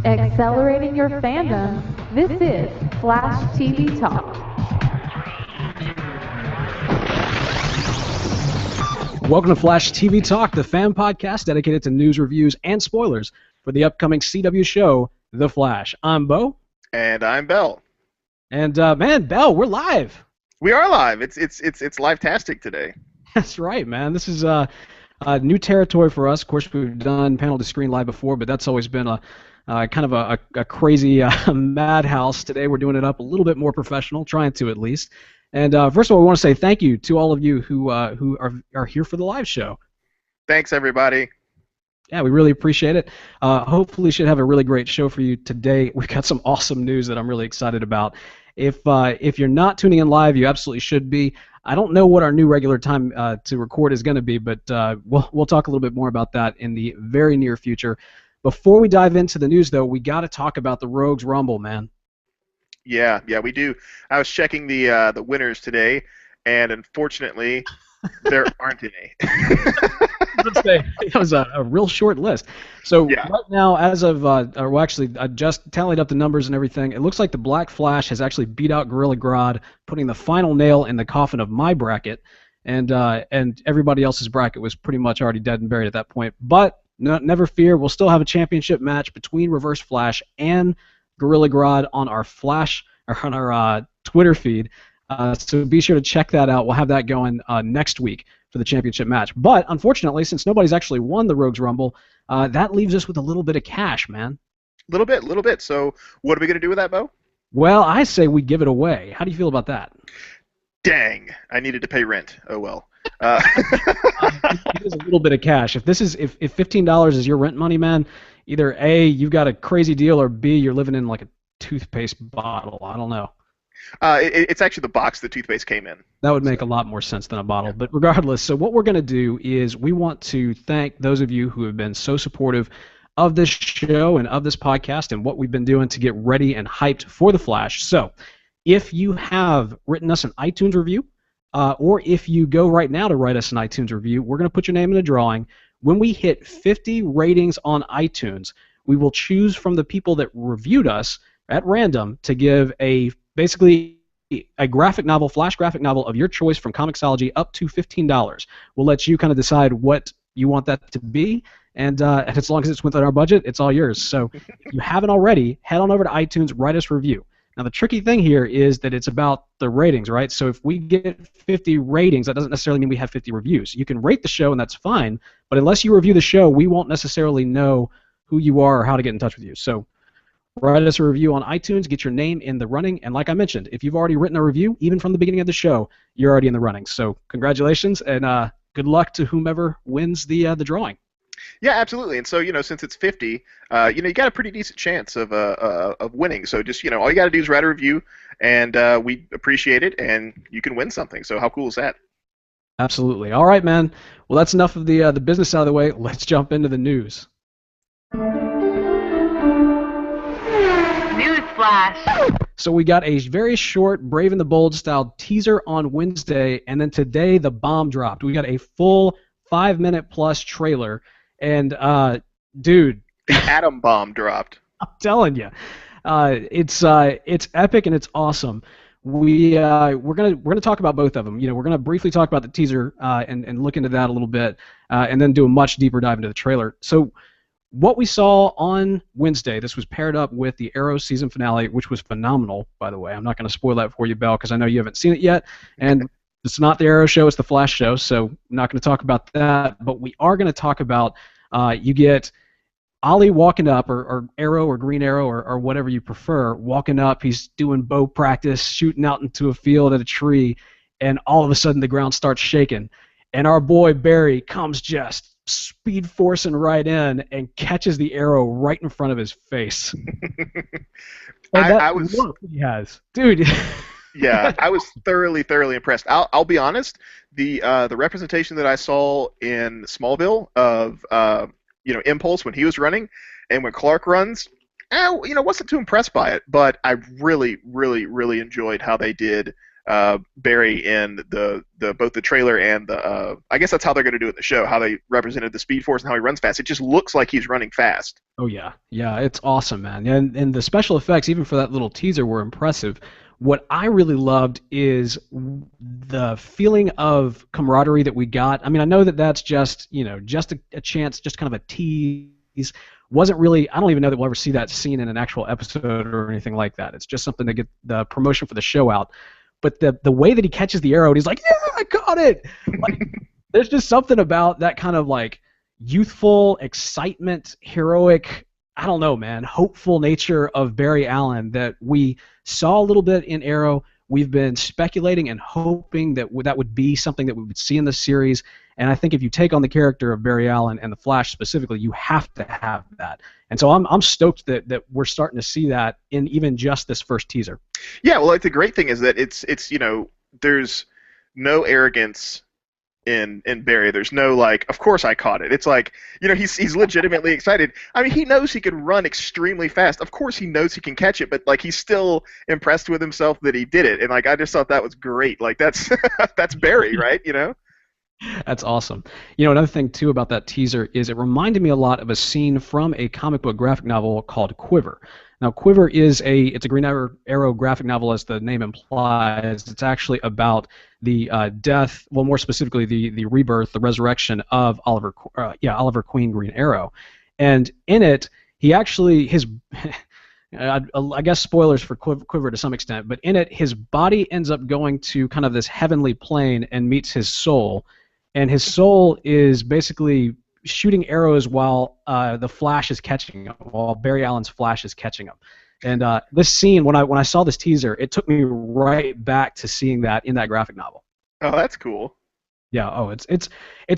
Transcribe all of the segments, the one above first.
Accelerating your fandom, this is Flash TV Talk. Welcome to Flash TV Talk, the fan podcast dedicated to news, reviews, and spoilers for the upcoming CW show, The Flash. I'm Bo. And I'm Bell. And man, Bell, we're live. We are live. It's live-tastic today. That's right, man. This is new territory for us. Of course, we've done panel to screen live before, but that's always been a kind of a crazy madhouse. Today we're doing it up a little bit more professional, trying to at least. And first of all, we want to say thank you to all of you who are here for the live show. Thanks, everybody. Yeah, we really appreciate it. Hopefully, we should have a really great show for you today. We've got some awesome news that I'm really excited about. If you're not tuning in live, you absolutely should be. I don't know what our new regular time to record is going to be, but we'll talk a little bit more about that in the very near future. Before we dive into the news, though, we got to talk about the Rogues Rumble, man. Yeah, we do. I was checking the winners today, and unfortunately, there aren't any. It was a real short list. So Yeah. Right now, as of, I just tallied up the numbers and everything. It looks like the Black Flash has actually beat out Gorilla Grodd, putting the final nail in the coffin of my bracket, and everybody else's bracket was pretty much already dead and buried at that point. But never fear, we'll still have a championship match between Reverse Flash and Gorilla Grodd on our Twitter feed. So be sure to check that out. We'll have that going next week for the championship match. But unfortunately, since nobody's actually won the Rogues Rumble, that leaves us with a little bit of cash, man. Little bit. So what are we going to do with that, Bo? Well, I say we give it away. How do you feel about that? Dang, I needed to pay rent. Oh, well. It is a little bit of cash. If $15 is your rent money, man, either A, you've got a crazy deal, or B, you're living in like a toothpaste bottle. I don't know. It's actually the box the toothpaste came in. That would make a lot more sense than a bottle. But regardless, so what we're going to do is we want to thank those of you who have been so supportive of this show and of this podcast and what we've been doing to get ready and hyped for The Flash. So if you have written us an iTunes review, or if you go right now to write us an iTunes review, we're going to put your name in the drawing. When we hit 50 ratings on iTunes, we will choose from the people that reviewed us at random to give basically a graphic novel, Flash graphic novel of your choice from Comixology up to $15. We'll let you kind of decide what you want that to be, and as long as it's within our budget, it's all yours. So if you haven't already, head on over to iTunes, write us a review. Now the tricky thing here is that it's about the ratings, right? So if we get 50 ratings, that doesn't necessarily mean we have 50 reviews. You can rate the show, and that's fine, but unless you review the show, we won't necessarily know who you are or how to get in touch with you. So write us a review on iTunes, get your name in the running, and like I mentioned, if you've already written a review, even from the beginning of the show, you're already in the running. So congratulations, and good luck to whomever wins the drawing. Yeah, absolutely. And so, since it's 50, you got a pretty decent chance of winning. So just, all you got to do is write a review, and we appreciate it, and you can win something. So how cool is that? Absolutely. All right, man. Well, that's enough of the business out of the way. Let's jump into the news. Newsflash. So we got a very short Brave and the Bold style teaser on Wednesday, and then today the bomb dropped. We got a full 5-minute plus trailer, and dude, the atom bomb dropped. I'm telling you, it's epic and it's awesome. We're gonna talk about both of them. We're gonna briefly talk about the teaser and look into that a little bit, and then do a much deeper dive into the trailer. So what we saw on Wednesday, this was paired up with the Arrow season finale, which was phenomenal, by the way. I'm not going to spoil that for you, Bell, because I know you haven't seen it yet. And it's not the Arrow show, it's the Flash show, so I'm not going to talk about that. But we are going to talk about, you get Ollie walking up, or Arrow, or Green Arrow, or whatever you prefer, walking up. He's doing bow practice, shooting out into a field at a tree, and all of a sudden the ground starts shaking. And our boy Barry comes just speed forcing right in and catches the arrow right in front of his face. I was look he has, dude. Yeah, I was thoroughly impressed. I'll be honest. The representation that I saw in Smallville of Impulse when he was running, and when Clark runs, wasn't too impressed by it. But I really enjoyed how they did Barry in the both the trailer and the I guess that's how they're going to do it in the show. How they represented the Speed Force and how he runs fast. It just looks like he's running fast. Oh yeah, yeah, it's awesome, man. And the special effects, even for that little teaser, were impressive. What I really loved is the feeling of camaraderie that we got. I mean, I know that that's just just a chance, just kind of a tease. Wasn't really. I don't even know that we'll ever see that scene in an actual episode or anything like that. It's just something to get the promotion for the show out. But the way that he catches the arrow and he's like, yeah, I caught it. Like, there's just something about that kind of like youthful excitement, heroic, I don't know, man, hopeful nature of Barry Allen that we saw a little bit in Arrow. We've been speculating and hoping that that would be something that we would see in the series. And I think if you take on the character of Barry Allen and the Flash specifically, you have to have that. And so I'm stoked that we're starting to see that in even just this first teaser. Yeah, well, like the great thing is that it's there's no arrogance in Barry. There's no like, of course I caught it. It's like, he's legitimately excited. I mean, he knows he can run extremely fast. Of course he knows he can catch it, but like he's still impressed with himself that he did it. And like I just thought that was great. Like that's that's Barry, right? That's awesome. Another thing too about that teaser is it reminded me a lot of a scene from a comic book graphic novel called Quiver. Now, Quiver is it's a Green Arrow graphic novel, as the name implies. It's actually about the death, well, more specifically, the rebirth, the resurrection of Oliver Queen Green Arrow, and in it, he actually I guess spoilers for Quiver to some extent, but in it, his body ends up going to kind of this heavenly plane and meets his soul, and his soul is basically shooting arrows while the Flash is catching him, while Barry Allen's Flash is catching him. And this scene, when I saw this teaser, it took me right back to seeing that in that graphic novel. Oh, that's cool. Yeah. Oh, it's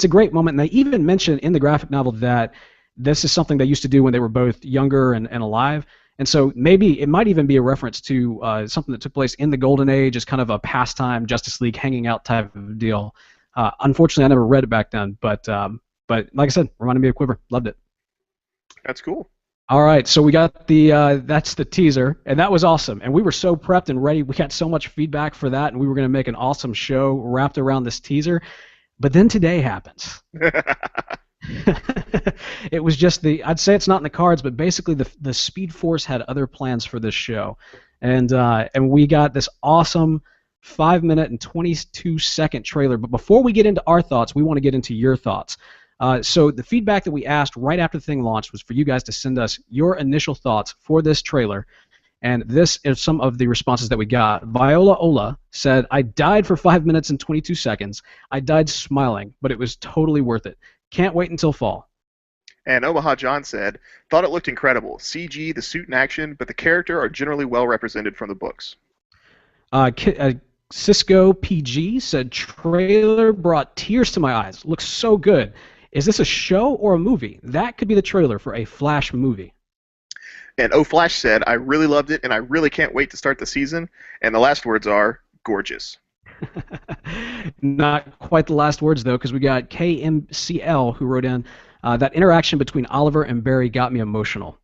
a great moment. And they even mention in the graphic novel that this is something they used to do when they were both younger and alive. And so maybe it might even be a reference to something that took place in the Golden Age as kind of a pastime Justice League hanging out type of deal. Unfortunately, I never read it back then, but like I said, reminded me of Quiver. Loved it. That's cool. All right, so we got that's the teaser, and that was awesome. And we were so prepped and ready. We got so much feedback for that, and we were going to make an awesome show wrapped around this teaser. But then today happens. It was just I'd say it's not in the cards, but basically the Speed Force had other plans for this show. And we got this awesome 5-minute and 22-second trailer. But before we get into our thoughts, we want to get into your thoughts. So the feedback that we asked right after the thing launched was for you guys to send us your initial thoughts for this trailer. And this is some of the responses that we got. Viola Ola said, I died for 5 minutes and 22 seconds. I died smiling, but it was totally worth it. Can't wait until fall. And Omaha John said, thought it looked incredible. CG, the suit in action, but the character are generally well represented from the books. Cisco PG said, trailer brought tears to my eyes. Looks so good. Is this a show or a movie? That could be the trailer for a Flash movie. And O Flash said, I really loved it, and I really can't wait to start the season. And the last words are, gorgeous. Not quite the last words, though, because we got KMCL who wrote in, that interaction between Oliver and Barry got me emotional.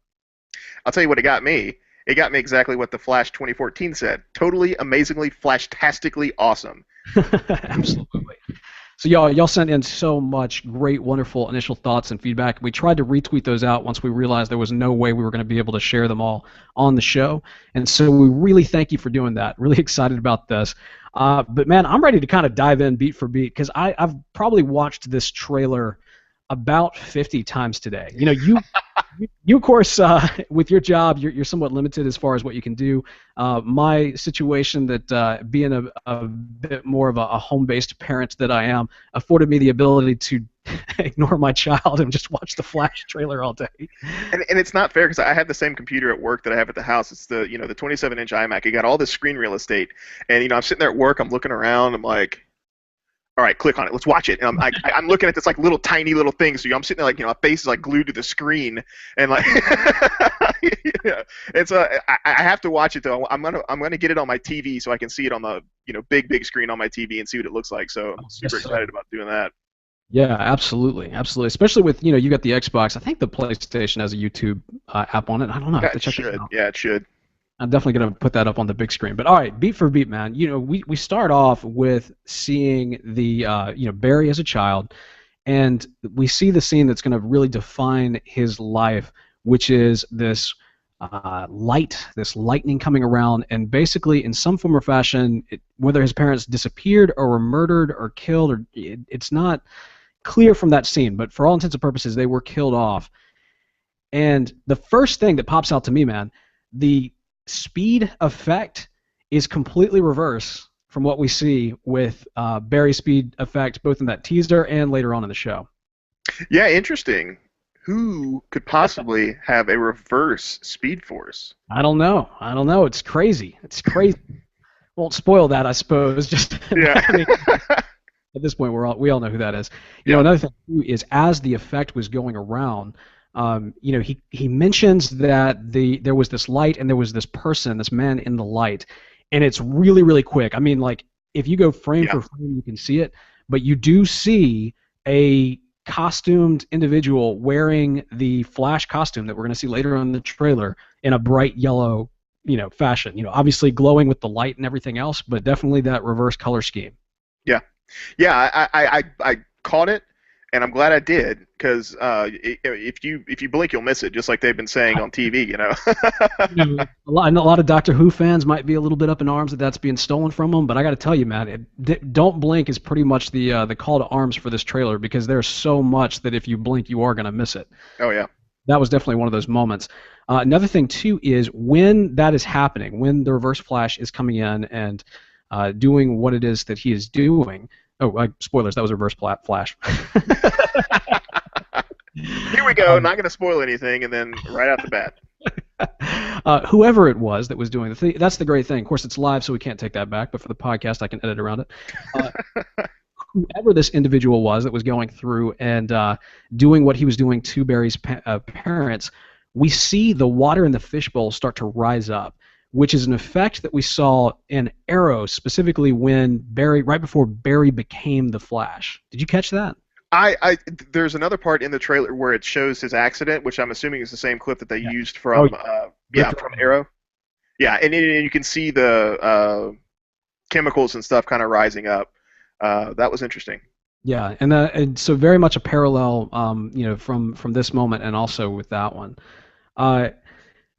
I'll tell you what it got me. It got me exactly what the Flash 2014 said. Totally, amazingly, flashtastically awesome. Absolutely. So y'all sent in so much great, wonderful initial thoughts and feedback. We tried to retweet those out once we realized there was no way we were going to be able to share them all on the show. And so we really thank you for doing that. Really excited about this. But, man, I'm ready to kind of dive in beat for beat because I've probably watched this trailer about 50 times today. You of course, with your job, you're somewhat limited as far as what you can do. My situation, that being a bit more of a home-based parent that I am, afforded me the ability to ignore my child and just watch the Flash trailer all day. And it's not fair because I have the same computer at work that I have at the house. It's the 27-inch iMac. It got all this screen real estate, and I'm sitting there at work. I'm looking around. I'm like, all right, click on it. Let's watch it. And I'm looking at this like little tiny little thing. So I'm sitting there like my face is like glued to the screen, and like yeah. And so I have to watch it though. I'm gonna get it on my TV so I can see it on the big screen on my TV and see what it looks like. So I'm super excited about doing that. Yeah, absolutely. Especially with you got the Xbox. I think the PlayStation has a YouTube app on it. I don't know. I have to check it out. Yeah, it should. I'm definitely going to put that up on the big screen. But all right, beat for beat, man. We start off with seeing the Barry as a child, and we see the scene that's going to really define his life, which is this this lightning coming around, and basically in some form or fashion, whether his parents disappeared or were murdered or killed, or it's not clear from that scene, but for all intents and purposes, they were killed off. And the first thing that pops out to me, man, the speed effect is completely reverse from what we see with Barry's speed effect, both in that teaser and later on in the show. Yeah, interesting. Who could possibly have a reverse Speed Force? I don't know. It's crazy. Won't spoil that, I suppose. Just Yeah. I mean, at this point, we all know who that is. Another thing too is as the effect was going around, he mentions that there was this light and there was this man in the light, and it's really, really quick. I mean, like if you go frame for frame, you can see it, but you do see a costumed individual wearing the Flash costume that we're going to see later on in the trailer in a bright yellow, fashion. Obviously glowing with the light and everything else, but definitely that reverse color scheme. Yeah, I caught it, and I'm glad I did, because if you blink, you'll miss it, just like they've been saying on TV. A lot of Doctor Who fans might be a little bit up in arms that that's being stolen from them, but I got to tell you, man, don't blink is pretty much the call to arms for this trailer, because there's so much that if you blink, you are going to miss it. Oh yeah. That was definitely one of those moments. Another thing too is when that is happening, when the Reverse Flash is coming in and doing what it is that he is doing. Oh, spoilers! That was Reverse Flash. Here we go. Not going to spoil anything, and then right out the bat. Whoever it was that was doing the thing, that's the great thing. Of course, it's live, so we can't take that back. But for the podcast, I can edit around it. Whoever this individual was that was going through and doing what he was doing to Barry's parents, we see the water in the fishbowl start to rise up, which is an effect that we saw in Arrow, specifically when right before Barry became the Flash. Did you catch that? There's another part in the trailer where it shows his accident, which I'm assuming is the same clip that they used from from Arrow. Yeah, and you can see the chemicals and stuff kind of rising up. That was interesting. Yeah, and so very much a parallel, from this moment and also with that one.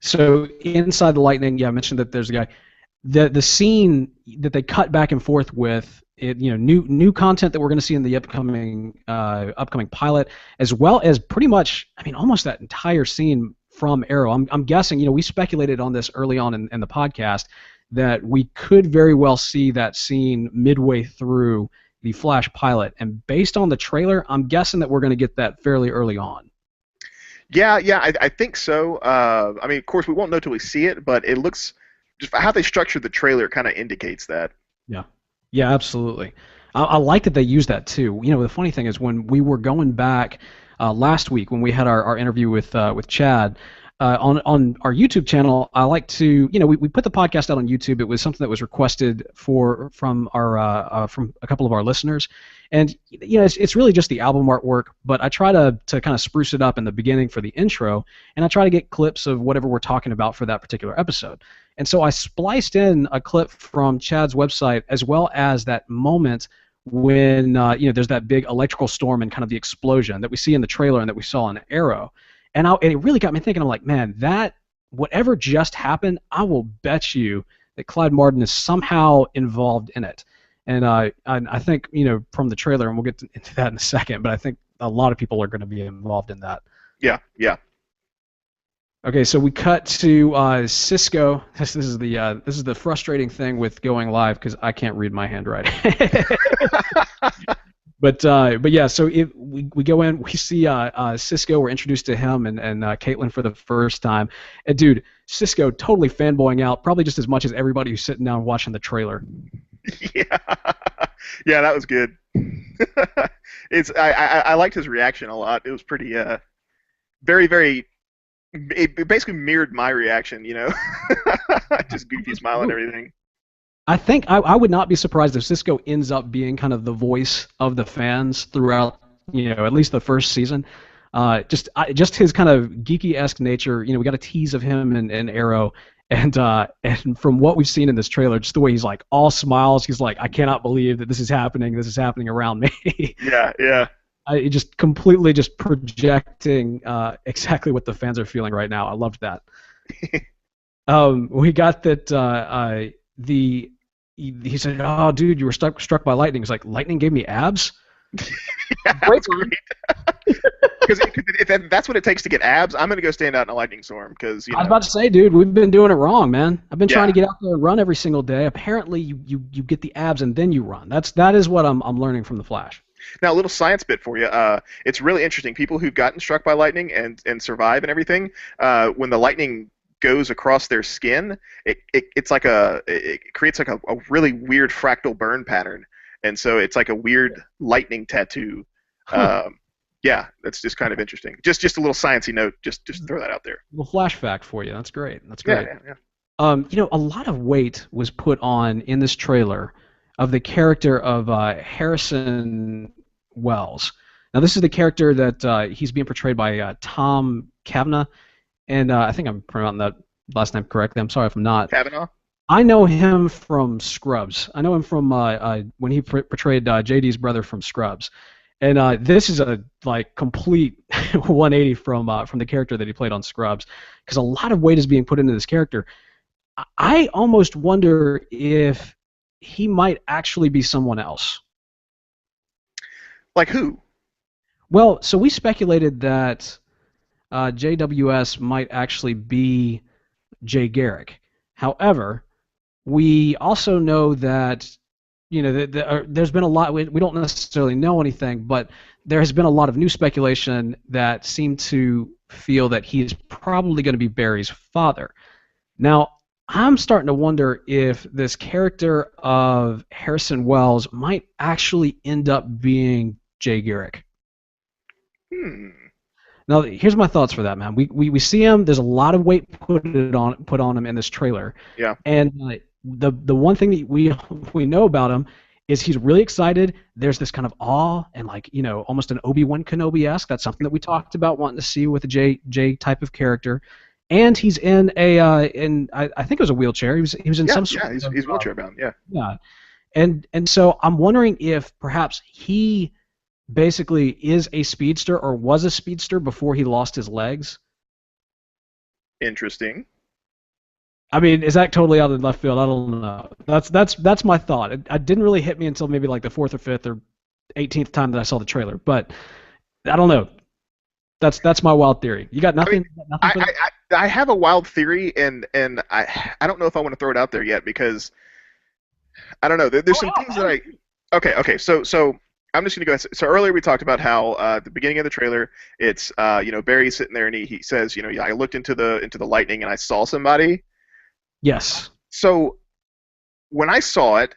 So inside the lightning, I mentioned that there's a guy. The scene that they cut back and forth with, new content that we're going to see in the upcoming pilot, as well as pretty much, almost that entire scene from Arrow. I'm guessing, we speculated on this early on in the podcast that we could very well see that scene midway through the Flash pilot, and based on the trailer, I'm guessing that we're going to get that fairly early on. Yeah, I think so. Of course, we won't know till we see it, but it looks, just how they structured the trailer kind of indicates that. Yeah, absolutely. I like that they use that too. The funny thing is when we were going back last week when we had our interview with Chad on our YouTube channel, I like to, we put the podcast out on YouTube. It was something that was requested from a couple of our listeners, and it's really just the album artwork, but I try to kind of spruce it up in the beginning for the intro, and I try to get clips of whatever we're talking about for that particular episode. And so I spliced in a clip from Chad's website, as well as that moment when there's that big electrical storm and kind of the explosion that we see in the trailer and that we saw in Arrow. And it really got me thinking. I'm like, man, that whatever just happened, I will bet you that Clyde Martin is somehow involved in it. And I think, from the trailer, and we'll get into that in a second, but I think a lot of people are going to be involved in that. Yeah. Okay, so we cut to Cisco. This is the frustrating thing with going live because I can't read my handwriting. But yeah, so we go in, we see Cisco. We're introduced to him and Caitlin for the first time. And dude, Cisco totally fanboying out, probably just as much as everybody who's sitting down watching the trailer. Yeah, that was good. I liked his reaction a lot. It was pretty very, very. It basically mirrored my reaction, just goofy smile and everything. I think I would not be surprised if Cisco ends up being kind of the voice of the fans throughout, at least the first season. Just his kind of geeky-esque nature. We got a tease of him in Arrow, And from what we've seen in this trailer, just the way he's like all smiles, he's like, I cannot believe that this is happening. This is happening around me. Yeah. Just completely just projecting exactly what the fans are feeling right now. I loved that. We got that he said, "Oh, dude, you were struck by lightning." He's like, "Lightning gave me abs." That's great. Because if that's what it takes to get abs, I'm gonna go stand out in a lightning storm. Because I was about to say, dude, we've been doing it wrong, man. I've been trying to get out there and run every single day. Apparently, you get the abs and then you run. That is what I'm learning from the Flash. Now, a little science bit for you. It's really interesting. People who've gotten struck by lightning and survive and everything, when the lightning goes across their skin, it creates like a really weird fractal burn pattern, and so it's like a weird lightning tattoo. Yeah, that's just kind of interesting. Just a little sciencey note. Just throw that out there. A little Flash fact for you. That's great. That's great. Yeah. A lot of weight was put on in this trailer of the character of Harrison Wells. Now, this is the character that he's being portrayed by Tom Cavanagh, and I think I'm pronouncing that last name correctly. I'm sorry if I'm not. Kavanaugh? I know him from Scrubs. I know him from when he portrayed JD's brother from Scrubs. And this is a complete 180 from the character that he played on Scrubs, because a lot of weight is being put into this character. I almost wonder if he might actually be someone else. Like who? Well, so we speculated that JWS might actually be Jay Garrick. However, we also know that there's been a lot. We don't necessarily know anything, but there has been a lot of new speculation that seem to feel that he's probably going to be Barry's father. Now, I'm starting to wonder if this character of Harrison Wells might actually end up being Jay Garrick. Now, here's my thoughts for that, man. We see him. There's a lot of weight put on him in this trailer. Yeah. And the one thing that we know about him is he's really excited. There's this kind of awe and almost an Obi-Wan Kenobi-esque. That's something that we talked about wanting to see with a Jay type of character. And he's in I think it was a wheelchair. He was in some sort of. Yeah, he's wheelchair bound. Yeah. Yeah. And so I'm wondering if perhaps he basically is a speedster or was a speedster before he lost his legs. Interesting. I mean, is that totally out of left field? I don't know. That's my thought. It didn't really hit me until maybe like the 4th or 5th or 18th time that I saw the trailer. But I don't know. That's my wild theory. You got nothing? I have a wild theory, and I don't know if I want to throw it out there yet, because I don't know. There's some things that I. Okay. So I'm just gonna go ahead. So earlier we talked about how at the beginning of the trailer, it's Barry sitting there and he says, I looked into the lightning and I saw somebody. Yes. So when I saw it,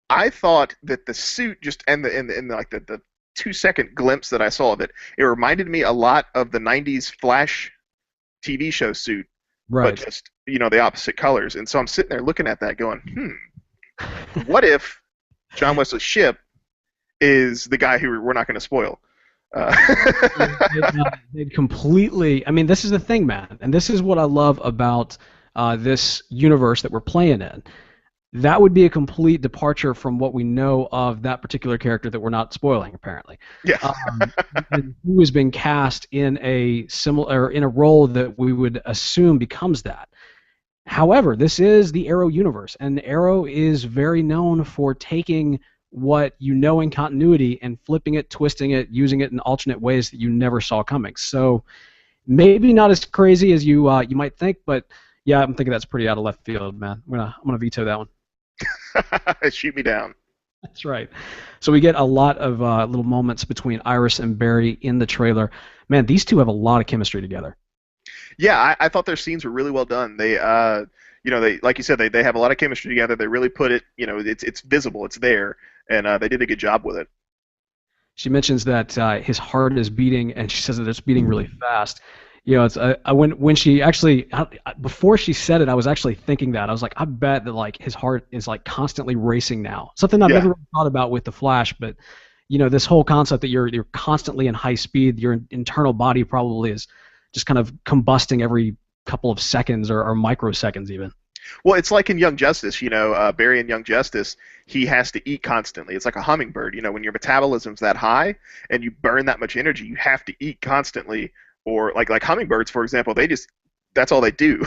I thought that the suit just and the 2-second glimpse that I saw of it, it reminded me a lot of the 90s Flash TV show suit, right? But just the opposite colors. And so I'm sitting there looking at that, going, what if John Wesley Shipp is the guy who we're not going to spoil? They'd completely. I mean, this is the thing, man, and this is what I love about this universe that we're playing in. That would be a complete departure from what we know of that particular character that we're not spoiling, apparently. Yeah. Who has been cast in a role that we would assume becomes that. However, this is the Arrow universe, and Arrow is very known for taking what you know in continuity and flipping it, twisting it, using it in alternate ways that you never saw coming. So maybe not as crazy as you might think, but yeah, I'm thinking that's pretty out of left field, man. I'm gonna veto that one. Shoot me down. That's right. So we get a lot of little moments between Iris and Barry in the trailer. Man, these two have a lot of chemistry together. Yeah, I thought their scenes were really well done. They, they like you said, they have a lot of chemistry together. They really put it, it's visible, it's there, and they did a good job with it. She mentions that his heart is beating, and she says that it's beating really fast. It's when she actually before she said it, I was actually thinking that I was like, I bet that his heart is constantly racing now. Something I've never really thought about with the Flash, but this whole concept that you're constantly in high speed, your internal body probably is just kind of combusting every couple of seconds or microseconds even. Well, it's like in Young Justice, Barry in Young Justice, he has to eat constantly. It's like a hummingbird. When your metabolism's that high and you burn that much energy, you have to eat constantly. Or like hummingbirds, for example, that's all they do.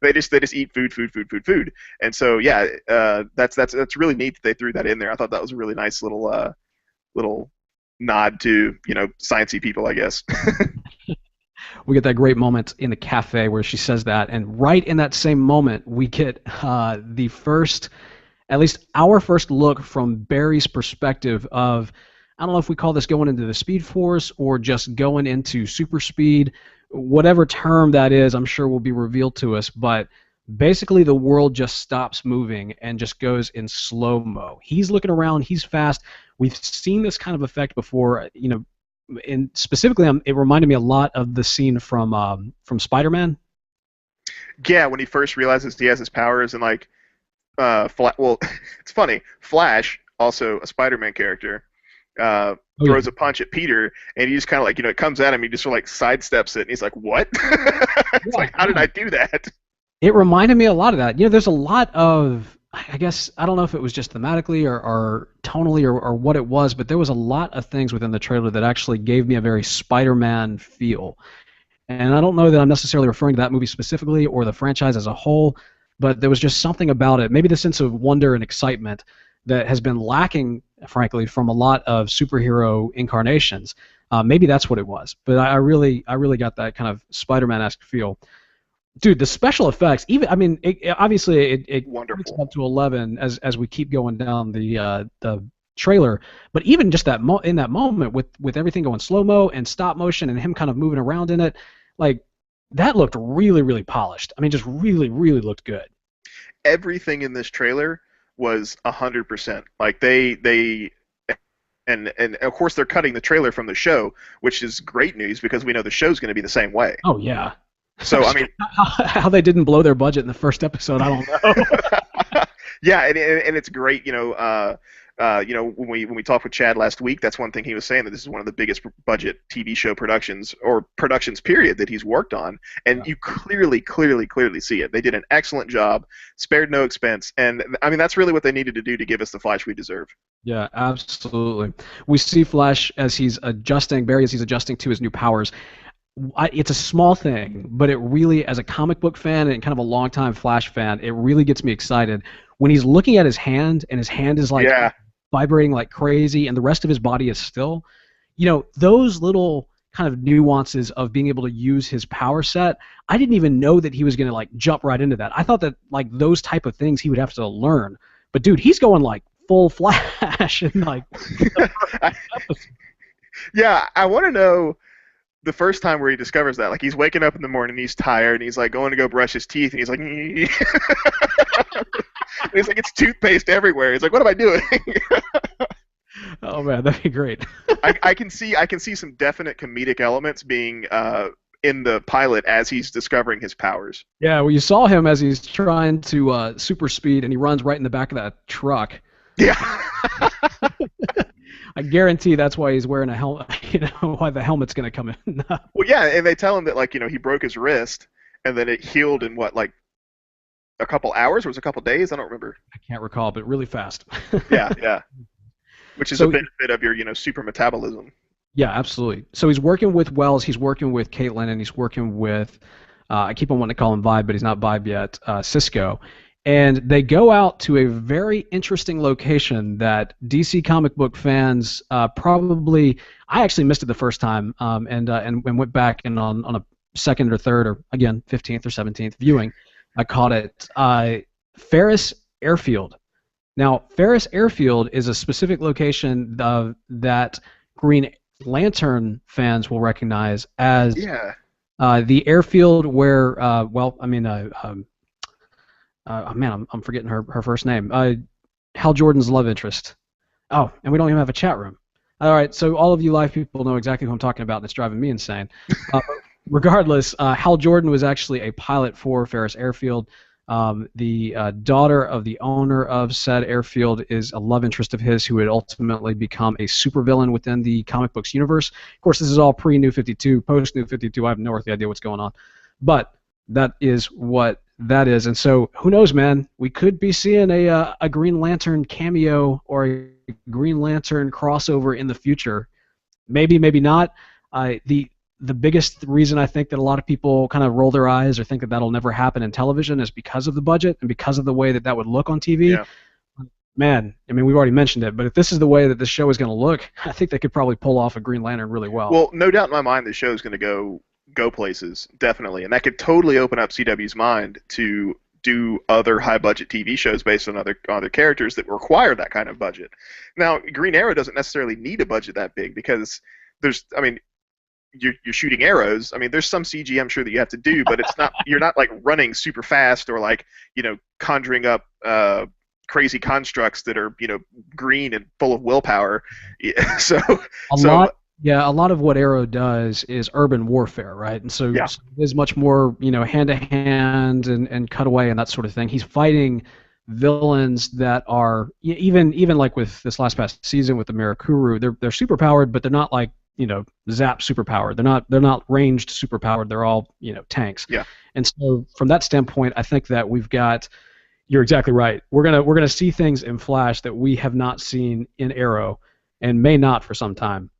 they just eat food. And so yeah, that's really neat that they threw that in there. I thought that was a really nice little nod to sciencey people, I guess. We get that great moment in the cafe where she says that, and right in that same moment, we get the first, at least our first look from Barry's perspective of, I don't know if we call this going into the Speed Force or just going into super speed, whatever term that is, I'm sure will be revealed to us, but basically the world just stops moving and just goes in slow-mo. He's looking around, he's fast. We've seen this kind of effect before, and specifically, it reminded me a lot of the scene from Spider-Man. Yeah, when he first realizes he has his powers, and well, it's funny. Flash, also a Spider-Man character, throws a punch at Peter, and he just kind of it comes at him. He just sort of sidesteps it, and he's like, "What?" It's like, how did I do that? It reminded me a lot of that. There's a lot of, I guess, I don't know if it was just thematically or tonally or what it was, but there was a lot of things within the trailer that actually gave me a very Spider-Man feel. And I don't know that I'm necessarily referring to that movie specifically or the franchise as a whole, but there was just something about it, maybe the sense of wonder and excitement that has been lacking, frankly, from a lot of superhero incarnations. Maybe that's what it was, but I really got that kind of Spider-Man-esque feel. Dude, the special effects, obviously it wonderful up to 11 as we keep going down the trailer, but even just in that moment with everything going slow-mo and stop motion and him kind of moving around in it, that looked really, really polished. Just really, really looked good. Everything in this trailer was 100%. And of course they're cutting the trailer from the show, which is great news because we know the show's going to be the same way. Oh yeah. So how they didn't blow their budget in the first episode, I don't know. Yeah, and it's great. When we talked with Chad last week, that's one thing he was saying, that this is one of the biggest budget TV show productions or productions period that he's worked on, and you clearly see it. They did an excellent job, spared no expense, and that's really what they needed to do to give us the Flash we deserve. Yeah, absolutely. We see Flash as he's adjusting to his new powers. It's a small thing, but it really, as a comic book fan and kind of a longtime Flash fan, it really gets me excited when he's looking at his hand and his hand is vibrating like crazy and the rest of his body is still. Those little kind of nuances of being able to use his power set, I didn't even know that he was going to jump right into that. I thought that those type of things he would have to learn. But dude, he's going full Flash and Yeah, I want to know the first time where he discovers that, he's waking up in the morning, he's tired, and he's going to go brush his teeth, and he's like, and he's like, it's toothpaste everywhere. He's like, what am I doing? Oh man, that'd be great. I can see some definite comedic elements being in the pilot as he's discovering his powers. Yeah, well, you saw him as he's trying to super speed, and he runs right in the back of that truck. Yeah. I guarantee that's why he's wearing a helmet. Why the helmet's going to come in. Well, yeah, and they tell him that he broke his wrist, and then it healed in a couple hours, or was it a couple days? I don't remember. I can't recall, but really fast. Yeah. Which is a benefit of your super metabolism. Yeah, absolutely. So he's working with Wells, he's working with Caitlin, and he's working with I keep on wanting to call him Vibe, but he's not Vibe yet. Cisco. And they go out to a very interesting location that DC comic book fans probably. I actually missed it the first time, and went back and on a second or third or again 15th or 17th viewing, I caught it. Ferris Airfield. Now, Ferris Airfield is a specific location that Green Lantern fans will recognize as the airfield where I'm forgetting her first name. Hal Jordan's love interest. Oh, and we don't even have a chat room. All right, so all of you live people know exactly who I'm talking about, and it's driving me insane. Regardless, Hal Jordan was actually a pilot for Ferris Airfield. The daughter of the owner of said airfield is a love interest of his who would ultimately become a supervillain within the comic books universe. Of course, this is all pre-New 52. Post-New 52, I have no earthly idea what's going on. But that is what that is. And so who knows, man? We could be seeing a Green Lantern cameo or a Green Lantern crossover in the future. Maybe, maybe not. The biggest reason I think that a lot of people kind of roll their eyes or think that that'll never happen in television is because of the budget and because of the way that that would look on TV. Yeah. Man, I mean, we've already mentioned it, but if this is the way that this show is going to look, I think they could probably pull off a Green Lantern really well. Well, no doubt in my mind, the show's going to go places, definitely, and that could totally open up CW's mind to do other high budget TV shows based on other characters that require that kind of budget. Now, Green Arrow doesn't necessarily need a budget that big because I mean, you're shooting arrows. I mean, there's some CG I'm sure that you have to do, but it's not you're not like running super fast or like conjuring up crazy constructs that are green and full of willpower. Yeah, a lot of what Arrow does is urban warfare, right? And so it is much more hand to hand and cutaway and that sort of thing. He's fighting villains that are even like with this last past season with the Mirakuru, they're super powered, but they're not like Zap superpowered. They're not ranged superpowered. They're all tanks. Yeah. And so from that standpoint, I think that we've got. You're exactly right. We're gonna see things in Flash that we have not seen in Arrow, and may not for some time.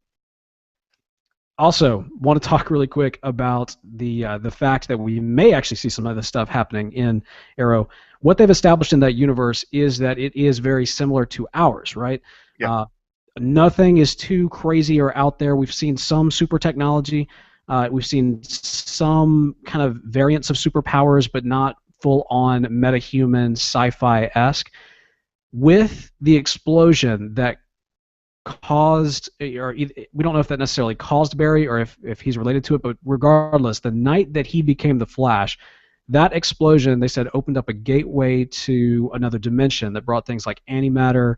Also, want to talk really quick about the fact that we may actually see some of this stuff happening in Arrow. What they've established in that universe is that it is very similar to ours, right? Yeah. Nothing is too crazy or out there. We've seen some super technology. We've seen some kind of variants of superpowers, but not full-on metahuman sci-fi-esque. With the explosion that caused, or we don't know if that necessarily caused Barry or if he's related to it, but regardless, the night that he became the Flash, that explosion, they said, opened up a gateway to another dimension that brought things like antimatter,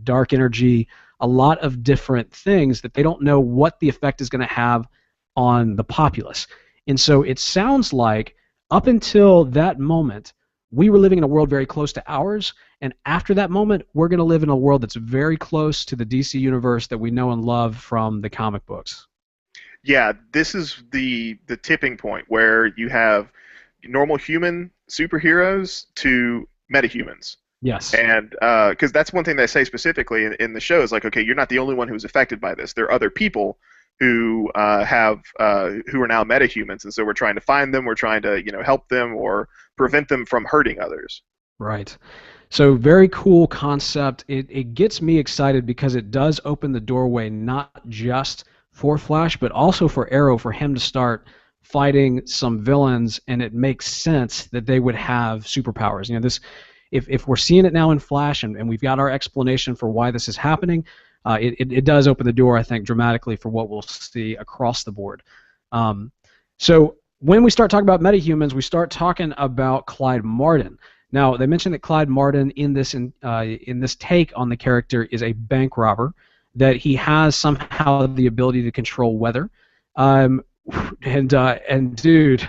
dark energy, a lot of different things that they don't know what the effect is going to have on the populace. And so it sounds like up until that moment, we were living in a world very close to ours, and after that moment, we're going to live in a world that's very close to the DC universe that we know and love from the comic books. Yeah, this is the tipping point where you have normal human superheroes to metahumans. Yes. And because that's one thing they say specifically in the show is like, okay, you're not the only one who's affected by this. There are other people who who are now metahumans, and so we're trying to find them. We're trying to help them or prevent them from hurting others. Right. So very cool concept. It gets me excited because it does open the doorway not just for Flash, but also for Arrow, for him to start fighting some villains, and it makes sense that they would have superpowers. This. If we're seeing it now in Flash and we've got our explanation for why this is happening, it does open the door, I think, dramatically for what we'll see across the board. So when we start talking about metahumans, we start talking about Clyde Martin. Now, they mentioned that Clyde Martin in this take on the character is a bank robber, that he has somehow the ability to control weather. And dude...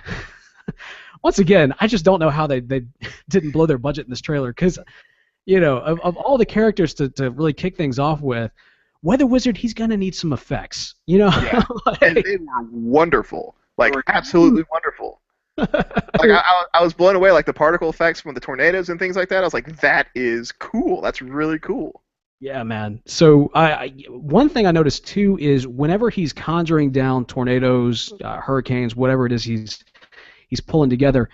Once again, I just don't know how they didn't blow their budget in this trailer because, of all the characters to really kick things off with, Weather Wizard, he's going to need some effects. Yeah. And they were wonderful. Like, absolutely wonderful. Like, I was blown away, like, the particle effects from the tornadoes and things like that. I was like, that is cool. That's really cool. Yeah, man. So one thing I noticed, too, is whenever he's conjuring down tornadoes, hurricanes, whatever it is he's pulling together,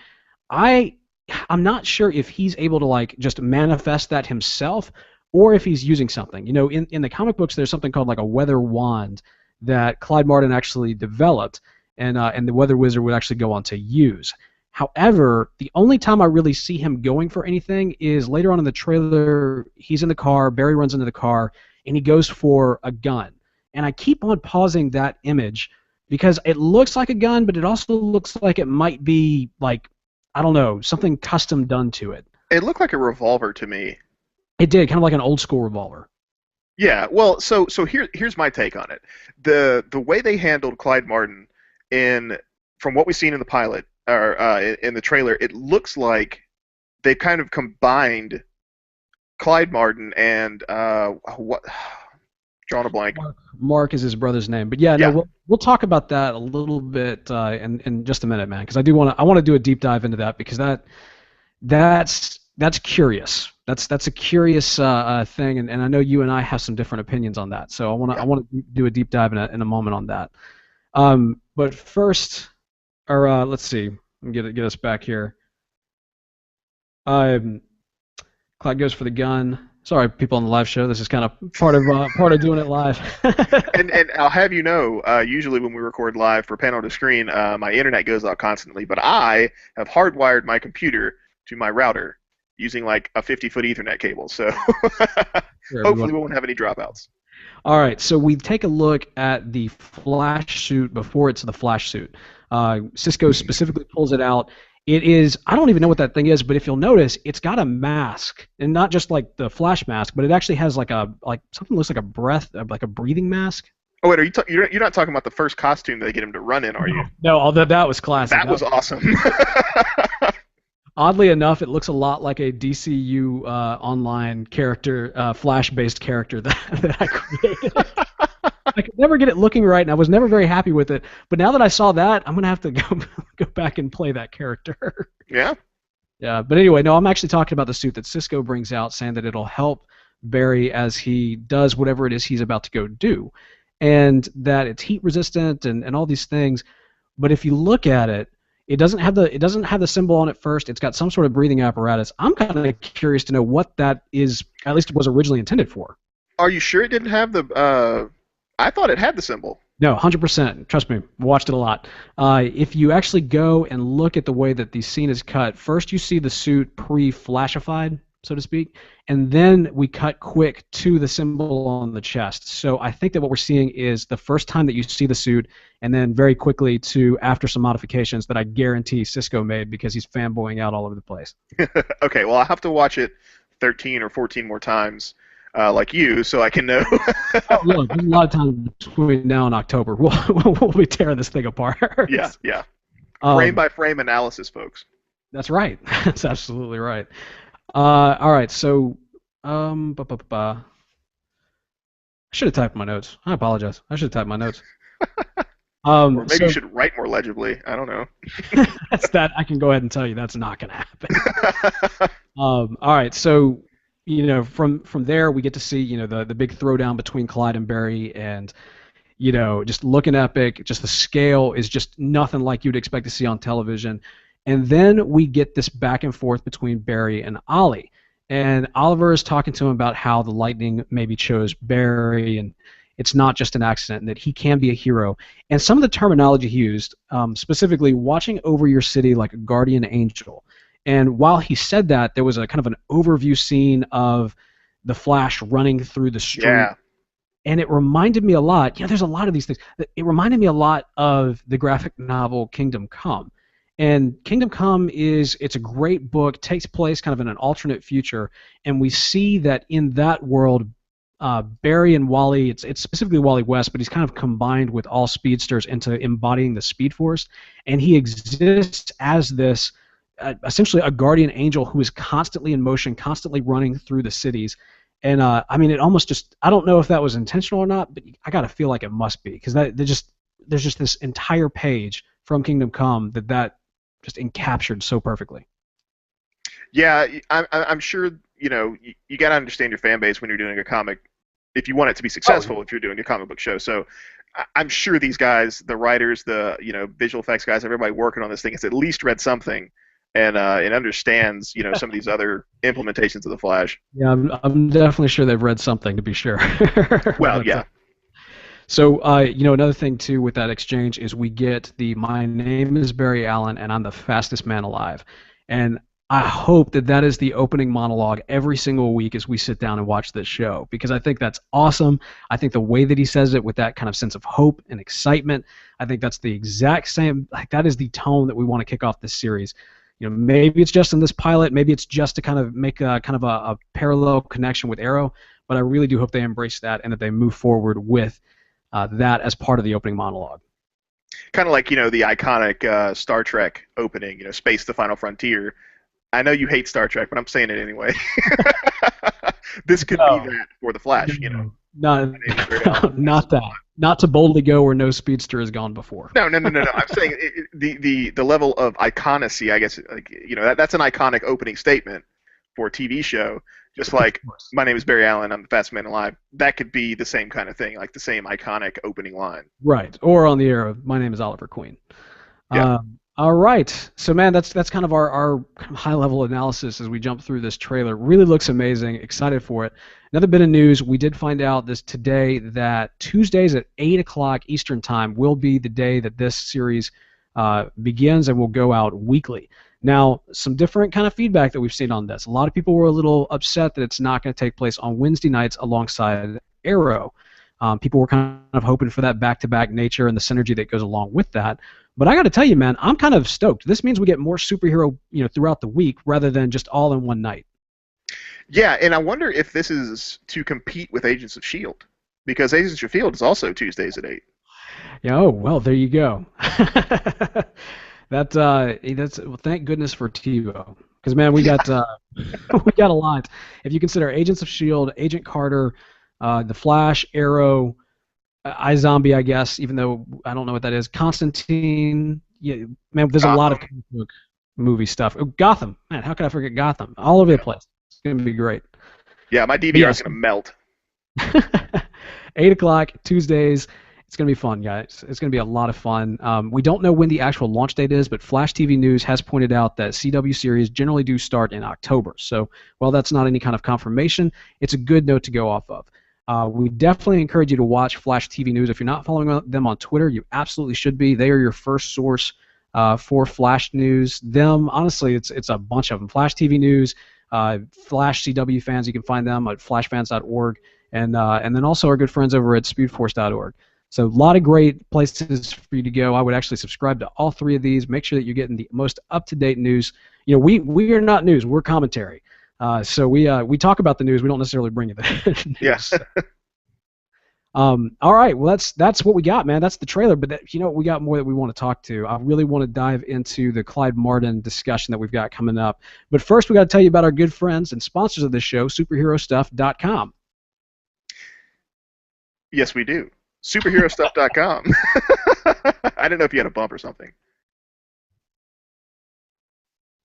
I'm not sure if he's able to like just manifest that himself or if he's using something. In the comic books, there's something called like a weather wand that Clyde Martin actually developed, and the Weather Wizard would actually go on to use. However, the only time I really see him going for anything is later on in the trailer. He's in the car, Barry runs into the car, and he goes for a gun. And I keep on pausing that image because it looks like a gun, but it also looks like it might be, like, I don't know, something custom done to it. It looked like a revolver to me. It did, kind of like an old-school revolver. Yeah, well, so here's my take on it. The way they handled Clyde Martin from what we've seen in the pilot, or in the trailer, it looks like they kind of combined Clyde Martin and Drawing a blank. Mark is his brother's name, but yeah, no, Yeah. we'll talk about that a little bit in just a minute, man, because I want to do a deep dive into that because that's curious. That's a curious thing, and I know you and I have some different opinions on that. So Yeah. I want to do a deep dive in a moment on that. But first, or let's see, get us back here. Cloud goes for the gun. Sorry, people on the live show. This is kind of part of doing it live. And I'll have you know, usually when we record live for panel to screen, my internet goes out constantly, but I have hardwired my computer to my router using like a 50-foot Ethernet cable. So hopefully we won't have any dropouts. All right, so we take a look at the flash suit before it's the flash suit. Cisco specifically pulls it out. It is, I don't even know what that thing is, but if you'll notice, it's got a mask, and not just like the flash mask, but it actually has like something that looks like a breathing mask. Oh wait, you're not talking about the first costume they get him to run in, are you? No, although that was classic. That was awesome. Oddly enough, it looks a lot like a DCU online character, Flash-based character that I created. I could never get it looking right, and I was never very happy with it. But now that I saw that, I'm gonna have to go back and play that character. Yeah. Yeah, but anyway, no, I'm actually talking about the suit that Cisco brings out, saying that it'll help Barry as he does whatever it is he's about to go do, and that it's heat resistant and all these things. But if you look at it, it doesn't have the symbol on it first. It's got some sort of breathing apparatus. I'm kind of curious to know what that is. At least it was originally intended for. Are you sure it didn't have the? I thought it had the symbol. No, 100%. Trust me, watched it a lot. If you actually go and look at the way that the scene is cut, first you see the suit pre-flashified, so to speak, and then we cut quick to the symbol on the chest. So I think that what we're seeing is the first time that you see the suit, and then very quickly to after some modifications that I guarantee Cisco made because he's fanboying out all over the place. Okay, well I'll have to watch it 13 or 14 more times. Like you, so I can know. Oh, look, there's a lot of time between now and October. We'll be tearing this thing apart. Yeah. Frame by frame analysis, folks. That's right. That's absolutely right. All right, so I should have typed my notes. I apologize. I should have typed my notes. Or maybe you should write more legibly. I don't know. That's that. I can go ahead and tell you that's not going to happen. All right, so from there we get to see the big throwdown between Clyde and Barry, and just looking epic. Just the scale is just nothing like you'd expect to see on television. And then we get this back and forth between Barry and Ollie, and Oliver is talking to him about how the lightning maybe chose Barry, and it's not just an accident, and that he can be a hero. And some of the terminology he used, specifically watching over your city like a guardian angel. And while he said that, there was a kind of an overview scene of the Flash running through the street. Yeah. And it reminded me a lot, there's a lot of these things. It reminded me a lot of the graphic novel Kingdom Come. And Kingdom Come it's a great book, takes place kind of in an alternate future, and we see that in that world, Barry and Wally, it's specifically Wally West, but he's kind of combined with all speedsters into embodying the Speed Force, and he exists as this essentially a guardian angel who is constantly in motion, constantly running through the cities. And it almost just, I don't know if that was intentional or not, but I gotta feel like it must be, because there's just this entire page from Kingdom Come that just encaptured so perfectly. Yeah, I'm sure you gotta understand your fan base when you're doing a comic, if you want it to be successful. If you're doing a comic book show, so I'm sure these guys, the writers, the visual effects guys, everybody working on this thing has at least read something. And understands, some of these other implementations of the Flash. Yeah, I'm definitely sure they've read something, to be sure. Well, yeah. So, another thing too with that exchange is we get "My name is Barry Allen, and I'm the fastest man alive," and I hope that is the opening monologue every single week as we sit down and watch this show, because I think that's awesome. I think the way that he says it with that kind of sense of hope and excitement, I think that's the exact same. Like, that is the tone that we want to kick off this series. Maybe it's just in this pilot, maybe it's just to kind of make a parallel connection with Arrow, but I really do hope they embrace that and that they move forward with that as part of the opening monologue. Kind of like, the iconic Star Trek opening, Space the Final Frontier. I know you hate Star Trek, but I'm saying it anyway. This could be that for the Flash, not, My name is Barry Allen. not that. Not to boldly go where no speedster has gone before. No. I'm saying the level of iconacy, I guess, like, that's an iconic opening statement for a TV show. Just like, my name is Barry Allen, I'm the fastest man alive. That could be the same kind of thing, like the same iconic opening line. Right. Or on the air of, my name is Oliver Queen. Yeah. All right. So, man, that's kind of our kind of high-level analysis as we jump through this trailer. Really looks amazing. Excited for it. Another bit of news, we did find out this today that Tuesdays at 8 o'clock Eastern Time will be the day that this series begins and will go out weekly. Now, some different kind of feedback that we've seen on this. A lot of people were a little upset that it's not going to take place on Wednesday nights alongside Arrow. People were kind of hoping for that back-to-back nature and the synergy that goes along with that. But I got to tell you, man, I'm kind of stoked. This means we get more superhero, throughout the week rather than just all in one night. Yeah, and I wonder if this is to compete with Agents of S.H.I.E.L.D. Because Agents of S.H.I.E.L.D. is also Tuesdays at 8. Yeah, oh, well, there you go. That's well, thank goodness for TiVo, because man, we got we got a lot. If you consider Agents of S.H.I.E.L.D., Agent Carter, The Flash, Arrow, iZombie, I guess, even though I don't know what that is, Constantine. Yeah, man, there's a lot of comic book movie stuff. Oh, Gotham, man, how could I forget Gotham? All over the place. It's gonna be great. Yeah, my DVR is gonna melt. 8 o'clock Tuesdays. It's going to be fun, guys. It's going to be a lot of fun. We don't know when the actual launch date is, but Flash TV News has pointed out that CW series generally do start in October. So while that's not any kind of confirmation, it's a good note to go off of. We definitely encourage you to watch Flash TV News. If you're not following them on Twitter, you absolutely should be. They are your first source for Flash news. Honestly, it's a bunch of them. Flash TV News, Flash CW fans, you can find them at flashfans.org, and then also our good friends over at speedforce.org. So a lot of great places for you to go. I would actually subscribe to all three of these. Make sure that you're getting the most up-to-date news. We are not news. We're commentary. So we talk about the news. We don't necessarily bring you the news. Yes. All right. Well, that's what we got, man. That's the trailer. But we got more that we want to talk to. I really want to dive into the Clyde Martin discussion that we've got coming up. But first, we got to tell you about our good friends and sponsors of this show, SuperheroStuff.com. Yes, we do. SuperheroStuff.com. I didn't know if you had a bump or something.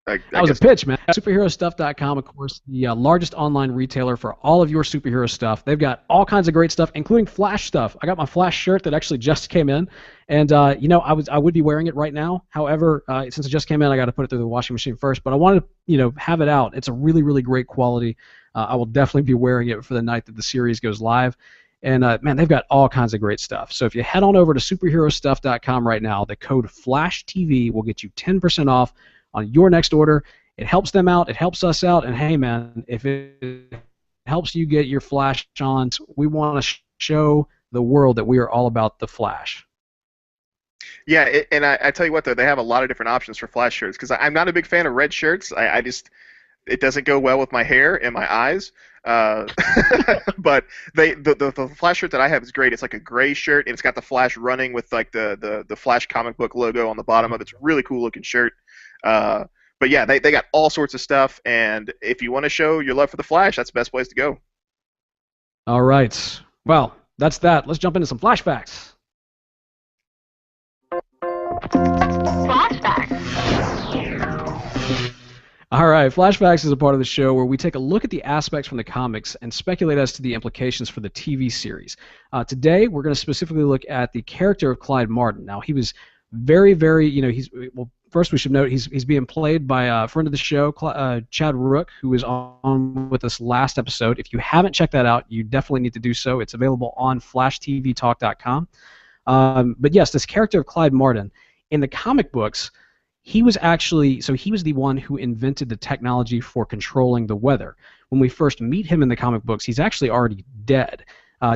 That was a pitch, man. SuperheroStuff.com, of course, the largest online retailer for all of your superhero stuff. They've got all kinds of great stuff, including Flash stuff. I got my Flash shirt that actually just came in, and I would be wearing it right now. However, since it just came in, I got to put it through the washing machine first. But I wanted to, have it out. It's a really, really great quality. I will definitely be wearing it for the night that the series goes live. And, man, they've got all kinds of great stuff. So if you head on over to superherostuff.com right now, the code FLASHTV will get you 10% off on your next order. It helps them out. It helps us out. And, hey, man, if it helps you get your Flash on, we want to show the world that we are all about the Flash. Yeah, and I tell you what, though, they have a lot of different options for Flash shirts because I'm not a big fan of red shirts. It doesn't go well with my hair and my eyes. But the Flash shirt that I have is great. It's like a gray shirt, and it's got the Flash running with like the Flash comic book logo on the bottom of it. It's a really cool looking shirt. But yeah, they got all sorts of stuff, and if you want to show your love for the Flash, that's the best place to go. All right. Well, that's that. Let's jump into some flashbacks. All right, Flashbacks is a part of the show where we take a look at the aspects from the comics and speculate as to the implications for the TV series. Today, we're going to specifically look at the character of Clyde Martin. Now, he was very, very, first we should note he's being played by a friend of the show, Chad Rook, who was on with us last episode. If you haven't checked that out, you definitely need to do so. It's available on FlashTVTalk.com. But yes, this character of Clyde Martin, in the comic books, he was the one who invented the technology for controlling the weather. When we first meet him in the comic books, he's actually already dead.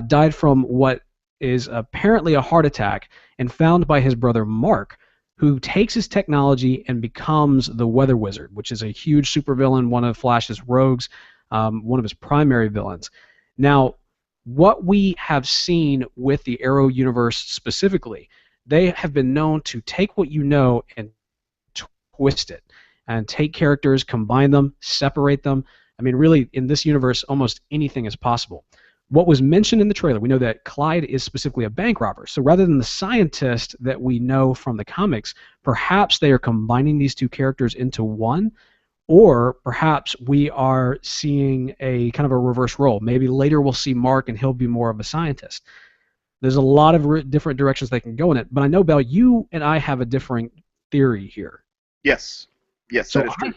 Died from what is apparently a heart attack, and found by his brother Mark, who takes his technology and becomes the Weather Wizard, which is a huge supervillain, one of Flash's rogues, one of his primary villains. Now, what we have seen with the Arrow universe specifically, they have been known to take what you know and twist it, and take characters, combine them, separate them. I mean, really, in this universe, almost anything is possible. what was mentioned in the trailer, we know that Clyde is specifically a bank robber. So rather than the scientist that we know from the comics, perhaps they are combining these two characters into one, or perhaps we are seeing a kind of a reverse role. Maybe later we'll see Mark and he'll be more of a scientist. There's a lot of different directions they can go in it. But I know, Bell, you and I have a different theory here. Yes. Yes, So that is true.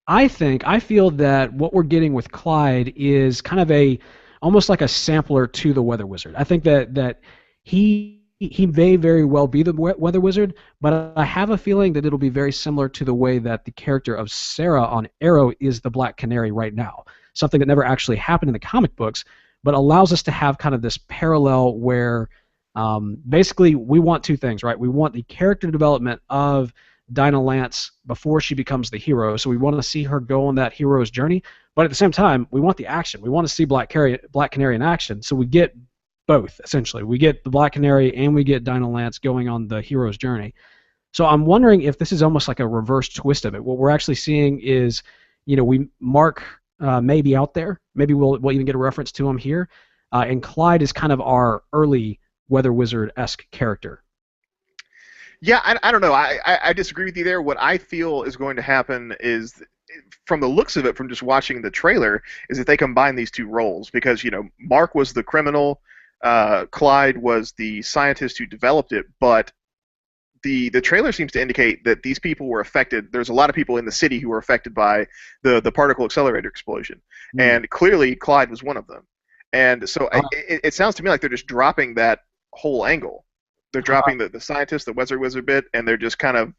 I feel that what we're getting with Clyde is kind of almost like a sampler to the Weather Wizard. I think that he may very well be the Weather Wizard, but I have a feeling that it'll be very similar to the way that the character of Sarah on Arrow is the Black Canary right now. Something that never actually happened in the comic books, but allows us to have kind of this parallel where basically we want two things, right? We want the character development of Dinah Lance before she becomes the hero, so we want to see her go on that hero's journey, but at the same time, we want the action. We want to see Black Canary in action, so we get both, essentially. We get the Black Canary and we get Dinah Lance going on the hero's journey. So I'm wondering if this is almost like a reverse twist of it. What we're actually seeing is, Mark may be out there. Maybe we'll even get a reference to him here, and Clyde is kind of our early Weather Wizard-esque character. Yeah, I don't know. I disagree with you there. What I feel is going to happen is, from the looks of it, from just watching the trailer, is that they combine these two roles because, Mark was the criminal, Clyde was the scientist who developed it, but the trailer seems to indicate that these people were affected. There's a lot of people in the city who were affected by the particle accelerator explosion, and clearly Clyde was one of them. And so it sounds to me like they're just dropping that whole angle. They're dropping the scientist, the Weather Wizard bit, and they're just kind of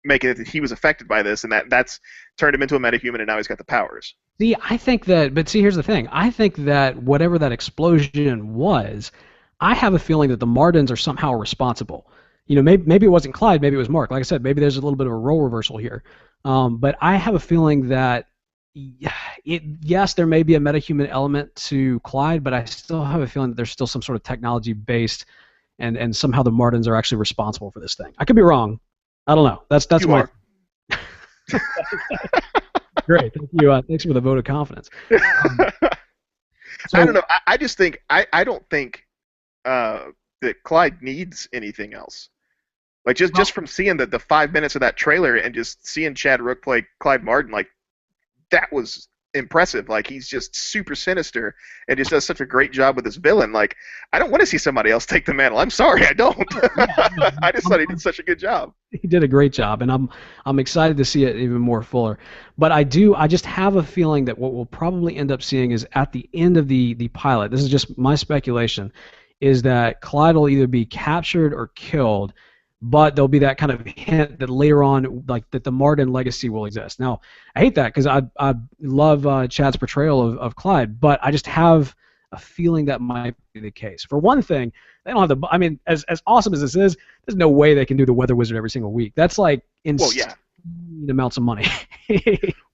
making it that he was affected by this, and that's turned him into a metahuman, and now he's got the powers. See, here's the thing. I think that whatever that explosion was, I have a feeling that the Mardens are somehow responsible. Maybe it wasn't Clyde, maybe it was Mark. Like I said, maybe there's a little bit of a role reversal here. But I have a feeling that, yes, there may be a metahuman element to Clyde, but I still have a feeling that there's still some sort of technology-based, and somehow the Mardens are actually responsible for this thing. I could be wrong. I don't know. That's You my... are. Great. Thank you. Thanks for the vote of confidence. I don't know. I just think I don't think that Clyde needs anything else. Like just from seeing the 5 minutes of that trailer and just seeing Chad Rook play Clyde Martin, like that was impressive. Like he's just super sinister and just does such a great job with this villain. Like I don't want to see somebody else take the mantle. I'm sorry, I don't. I just thought he did such a good job. He did a great job, and I'm excited to see it even more fuller. But I just have a feeling that what we'll probably end up seeing is at the end of the pilot, this is just my speculation, is that Clyde will either be captured or killed, but there'll be that kind of hint that later on, like that the Marden legacy will exist. Now, I hate that because I love Chad's portrayal of Clyde, but I just have a feeling that might be the case. For one thing, they don't have as awesome as this is, there's no way they can do the Weather Wizard every single week. That's like insane amounts of money.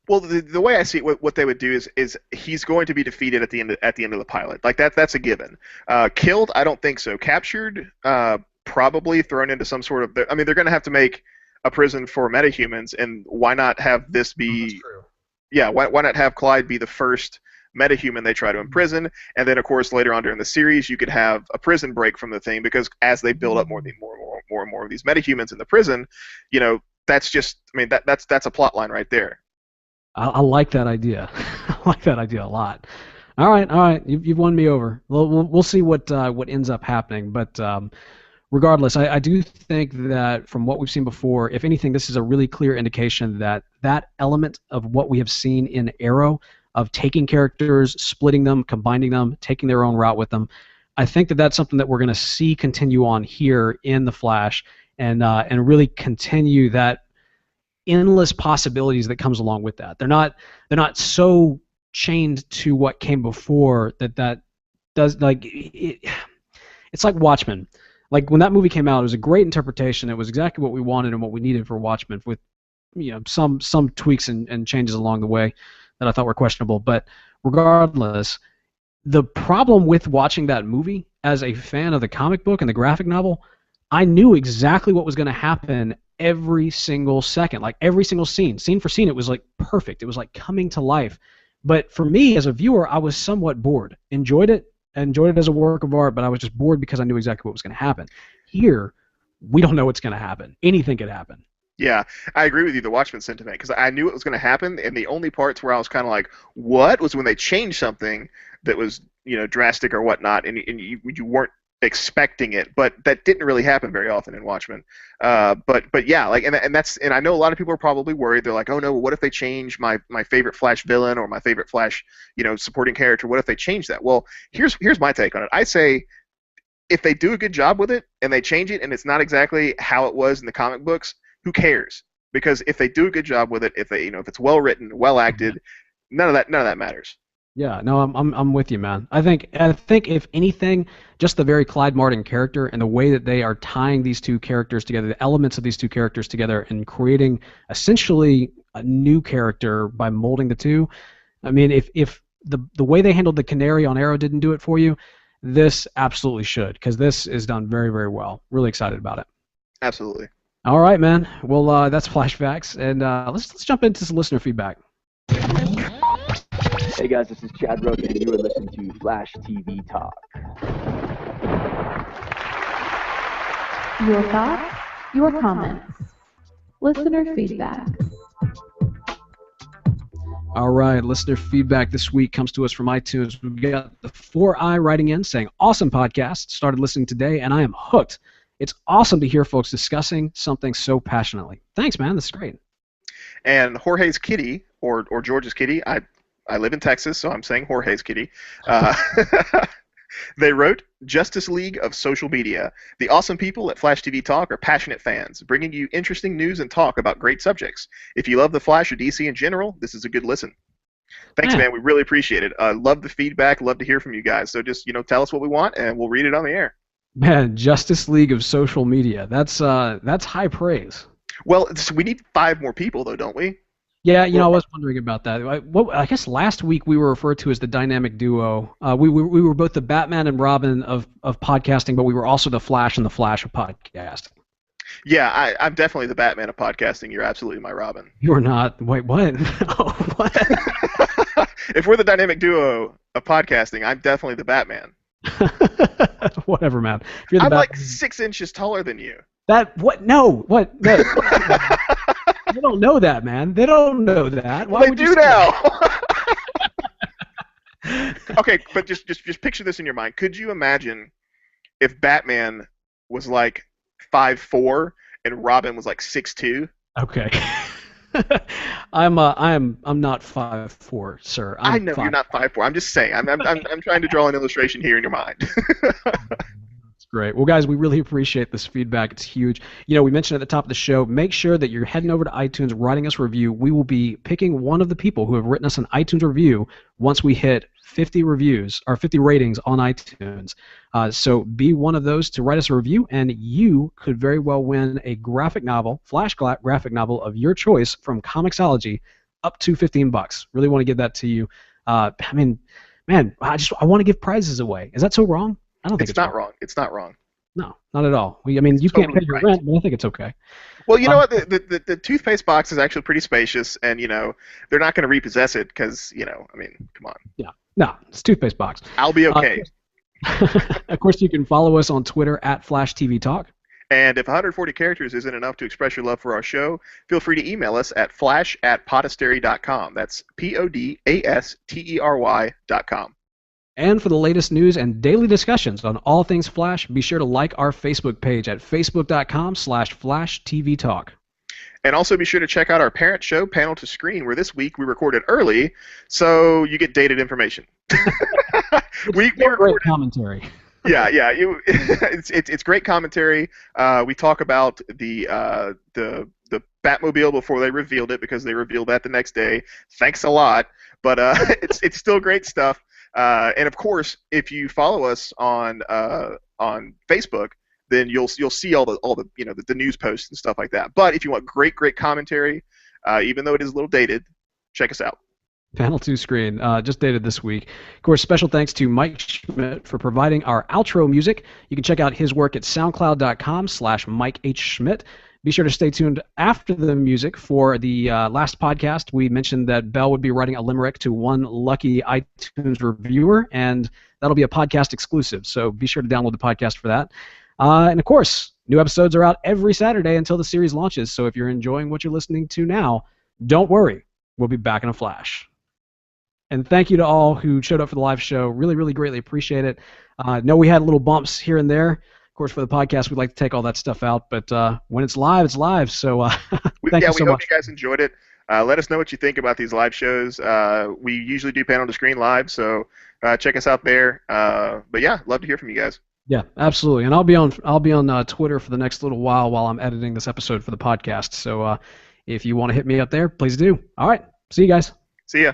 Well, the way I see it, what they would do is he's going to be defeated at the end of the pilot. Like that's a given. Killed, I don't think so. Captured, probably thrown into some sort of. They're going to have to make a prison for metahumans, and why not have this be? That's true. Yeah, why not have Clyde be the first metahuman they try to imprison, and then of course later on during the series you could have a prison break from the thing, because as they build up more and more of these metahumans in the prison, that's just that's a plot line right there. I like that idea. I like that idea a lot. All right. You've won me over. We'll see what ends up happening. But regardless, I do think that from what we've seen before, if anything, this is a really clear indication that element of what we have seen in Arrow, of taking characters, splitting them, combining them, taking their own route with them, I think that that's something that we're going to see continue on here in The Flash, and really continue that endless possibilities that comes along with that. They're not so chained to what came before that does, like it's like Watchmen. Like when that movie came out, it was a great interpretation. It was exactly what we wanted and what we needed for Watchmen, with some tweaks and changes along the way that I thought were questionable. But regardless, the problem with watching that movie as a fan of the comic book and the graphic novel, I knew exactly what was going to happen every single second. Like every single scene for scene, it was like perfect. It was like coming to life. But for me as a viewer, I was somewhat bored. Enjoyed it, I enjoyed it as a work of art, but I was just bored because I knew exactly what was going to happen. Here, we don't know what's going to happen. Anything could happen. Yeah, I agree with you, the Watchmen sentiment, because I knew it was going to happen, and the only parts where I was kind of like, what, was when they changed something that was, drastic or whatnot, and you weren't expecting it, but that didn't really happen very often in Watchmen. But yeah, like, and I know a lot of people are probably worried. They're like, oh no, what if they change my favorite Flash villain or my favorite Flash, supporting character? What if they change that? Well, here's my take on it. I say, if they do a good job with it and they change it and it's not exactly how it was in the comic books, who cares? Because if they do a good job with it, if it's well written, well acted, none of that matters. Yeah, no, I'm with you, man. I think if anything, just the very Clyde Martin character and the way that they are tying these two characters together, the elements of these two characters together, and creating essentially a new character by molding the two. I mean, if the way they handled the Canary on Arrow didn't do it for you, this absolutely should, because this is done very, very well. Really excited about it. Absolutely. All right, man. Well, that's Flashbacks, and let's jump into some listener feedback. Hey guys, this is Chad Rook, and you are listening to Flash TV Talk. Your thoughts, your comments, listener feedback. All right, listener feedback this week comes to us from iTunes. We've got the 4i writing in saying, awesome podcast, started listening today, and I am hooked. It's awesome to hear folks discussing something so passionately. Thanks, man. That's great. And Jorge's Kitty, or George's Kitty, I live in Texas, so I'm saying Jorge's Kitty. They wrote, Justice League of Social Media. The awesome people at Flash TV Talk are passionate fans, bringing you interesting news and talk about great subjects. If you love the Flash or DC in general, this is a good listen. Thanks, man. We really appreciate it. Love the feedback. Love to hear from you guys. So just, tell us what we want, and we'll read it on the air. Man, Justice League of Social Media. That's high praise. Well, we need 5 more people, though, don't we? Yeah, I was wondering about that. I guess last week we were referred to as the dynamic duo. We were both the Batman and Robin of podcasting, but we were also the Flash and the Flash of podcasting. Yeah, I'm definitely the Batman of podcasting. You're absolutely my Robin. You're not. Wait, what? Oh, what? If we're the dynamic duo of podcasting, I'm definitely the Batman. Whatever, man. If you're the I'm Batman, like 6 inches taller than you. That what? No, what? No. They don't know that, man. They don't know that. Why They would do you now. Okay, but just picture this in your mind. Could you imagine if Batman was like 5'4" and Robin was like 6'2"? Okay. I'm not 5'4", sir. I know you're not 5'4". I'm just saying. I'm trying to draw an illustration here in your mind. That's great. Well, guys, we really appreciate this feedback. It's huge. We mentioned at the top of the show, make sure that you're heading over to iTunes, writing us a review. We will be picking one of the people who have written us an iTunes review once we hit 50 reviews or 50 ratings on iTunes. So be one of those to write us a review, and you could very well win a graphic novel, Flash graphic novel of your choice from Comixology, up to $15. Really want to give that to you. I mean, man, I want to give prizes away. Is that so wrong? I don't think it's not wrong. It's not wrong. No, not at all. You can't pay your rent, but I think it's okay. Well, you know what? The toothpaste box is actually pretty spacious, and they're not going to repossess it because I mean, come on. Yeah, no, it's a toothpaste box. I'll be okay. Of course, you can follow us on Twitter at Flash TV Talk. And if 140 characters isn't enough to express your love for our show, feel free to email us at flash@podastery.com. That's PODASTERY.com. And for the latest news and daily discussions on all things Flash, be sure to like our Facebook page at facebook.com/FlashTVTalk. And also be sure to check out our parent show, Panel to Screen, where this week we recorded early, so you get dated information. we great commentary. Yeah. It's great commentary. We talk about the Batmobile before they revealed it, because they revealed that the next day. Thanks a lot, but it's still great stuff. And of course, if you follow us on Facebook, then you'll see all the the news posts and stuff like that. But if you want great commentary, even though it is a little dated, check us out. Panel 2 Screen, just dated this week. Of course, special thanks to Mike Schmidt for providing our outro music. You can check out his work at soundcloud.com/Mike H. Schmidt. Be sure to stay tuned after the music for the last podcast. We mentioned that Bell would be writing a limerick to one lucky iTunes reviewer, and that'll be a podcast exclusive. So be sure to download the podcast for that. And of course, new episodes are out every Saturday until the series launches. So if you're enjoying what you're listening to now, don't worry. We'll be back in a flash. And thank you to all who showed up for the live show. Really, really greatly appreciate it. Know we had little bumps here and there. Of course, for the podcast, we'd like to take all that stuff out. But when it's live, it's live. So thank you so we hope much. you guys enjoyed it. Let us know what you think about these live shows. We usually do Panel to Screen live, so check us out there. But yeah, love to hear from you guys. Yeah, absolutely. And I'll be on Twitter for the next little while I'm editing this episode for the podcast. So if you want to hit me up there, please do. All right. See you guys. See ya.